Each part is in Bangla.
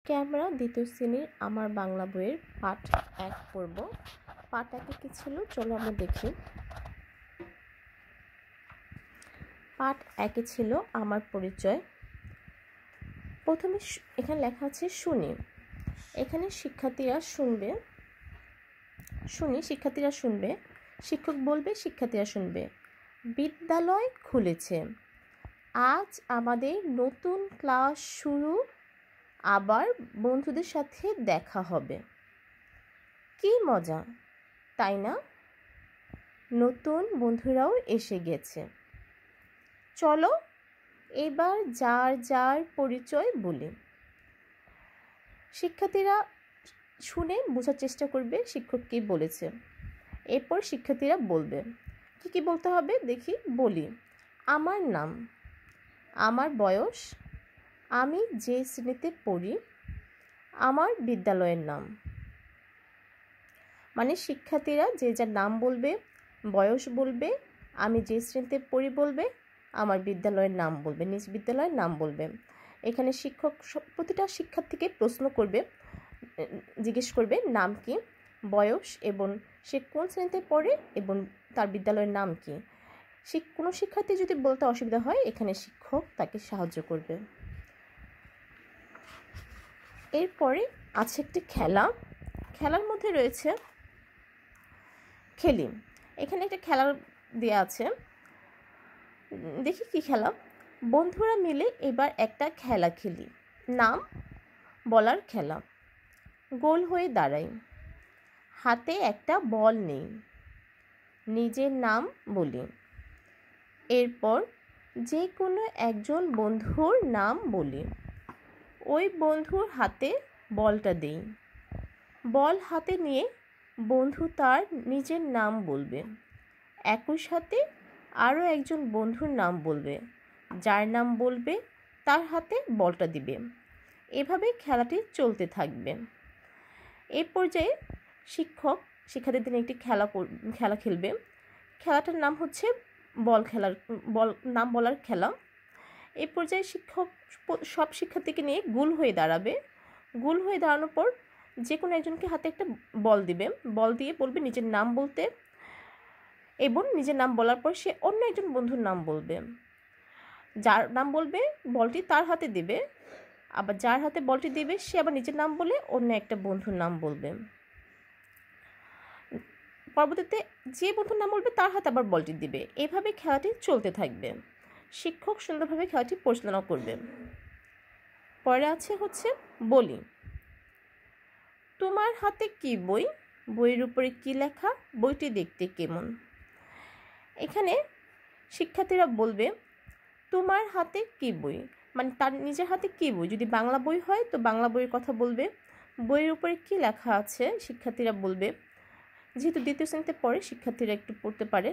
আজকে আমরা দ্বিতীয় শ্রেণীর আমার বাংলা বইয়ের পাঠ 1 পড়ব। পাঠ 1-এ কি ছিল চলো আমরা দেখি। পাঠ 1-এ ছিল আমার পরিচয়। প্রথমে এখানে লেখা আছে শুনি। এখানে শিক্ষার্থীরা শুনবে, শিক্ষক বলবে, শিক্ষার্থীরা শুনবে। বিদ্যালয় খুলেছে, আজ আমাদের নতুন ক্লাস শুরু, আবার বন্ধুদের সাথে দেখা হবে। কি মজা তাই না? নতুন বন্ধুরাও এসে গেছে। চলো এবার যার যার পরিচয় বলি। শিক্ষার্থীরা শুনে বোঝার চেষ্টা করবে শিক্ষক কি বলেছে। এরপর শিক্ষার্থীরা বলবে। কি বলতে হবে দেখি, বলি। আমার নাম, আমার বয়স, আমি যে শ্রেণীতে পড়ি, আমার বিদ্যালয়ের নাম। মানে শিক্ষার্থীরা যে যার নাম বলবে, বয়স বলবে, আমি যে শ্রেণীতে পড়ি বলবে, আমার বিদ্যালয়ের নাম বলবে, নিজ বিদ্যালয়ের নাম বলবে। এখানে শিক্ষক প্রতিটা শিক্ষার্থীকে প্রশ্ন করবে, জিজ্ঞেস করবে নাম কি, বয়স এবং সে কোন শ্রেণীতে পড়ে এবং তার বিদ্যালয়ের নাম কি। কোনো শিক্ষার্থী যদি বলতে অসুবিধা হয় এখানে শিক্ষক তাকে সাহায্য করবে। এরপরে আছে একটি খেলার মধ্যে রয়েছে খেলি। এখানে একটা খেলা দেওয়া আছে, দেখি কি খেলা। বন্ধুরা মিলে এবার একটা খেলা খেলি, নাম বলার খেলা। গোল হয়ে দাঁড়াই, হাতে একটা বল নেই, নিজের নাম বলি। এরপর যে কোনো একজন বন্ধুর নাম বলি, ওই বন্ধুর হাতে বলটা দেই। বল হাতে নিয়ে বন্ধু তার নিজের নাম বলবে, একই সাথে আরও একজন বন্ধুর নাম বলবে, যার নাম বলবে তার হাতে বলটা দিবে। এভাবে খেলাটি চলতে থাকবে। এই পর্যায়ে শিক্ষক শিক্ষার্থীদের একটি খেলা খেলবে। খেলাটার নাম হচ্ছে নাম বলার খেলা। এই পর্যায়ে শিক্ষক সব শিক্ষার্থীকে নিয়ে গোল হয়ে দাঁড়াবে। গোল হয়ে দাঁড়ানোর পর যে কোনো একজনকে হাতে একটা বল দিবে, বল দিয়ে বলবে নিজের নাম বলতে, এবং নিজের নাম বলার পর সে অন্য একজন বন্ধুর নাম বলবে। যার নাম বলবে বলটি তার হাতে দিবে, আবার যার হাতে বলটি দিবে সে আবার নিজের নাম বলে অন্য একটা বন্ধুর নাম বলবে। পরবর্তীতে যে বন্ধুর নাম বলবে তার হাতে আবার বলটি দিবে। এভাবে খেলাটি চলতে থাকবে। শিক্ষক সুন্দরভাবে খেলাটি পরিচালনা করবে। পরে আছে হচ্ছে বলি। তোমার হাতে কি বই, বইয়ের উপরে কি লেখা, বইটি দেখতে কেমন। এখানে শিক্ষার্থীরা বলবে তোমার হাতে কি বই, মানে তার নিজের হাতে কি বই। যদি বাংলা বই হয় তো বাংলা বইয়ের কথা বলবে। বইয়ের উপরে কি লেখা আছে শিক্ষার্থীরা বলবে। যেহেতু দ্বিতীয় শ্রেণীতে পড়ে শিক্ষার্থীরা একটু পড়তে পারে,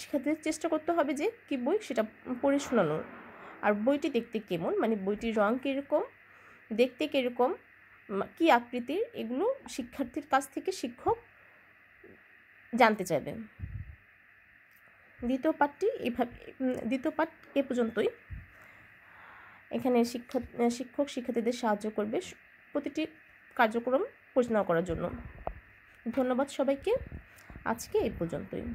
শিক্ষার্থীদের চেষ্টা করতে হবে যে কি বই সেটা পড়ে শোনানোর। আর বইটি দেখতে কেমন, মানে বইটির রং কীরকম, দেখতে কীরকম, কী আকৃতির, এগুলো শিক্ষার্থীর কাছ থেকে শিক্ষক জানতে চাইবেন। দ্বিতীয় পাঠ এ পর্যন্তই। এখানে শিক্ষক শিক্ষার্থীদের সাহায্য করবে প্রতিটি কার্যক্রম পরিচালনা করার জন্য। ধন্যবাদ সবাইকে। আজকে এই পর্যন্তই।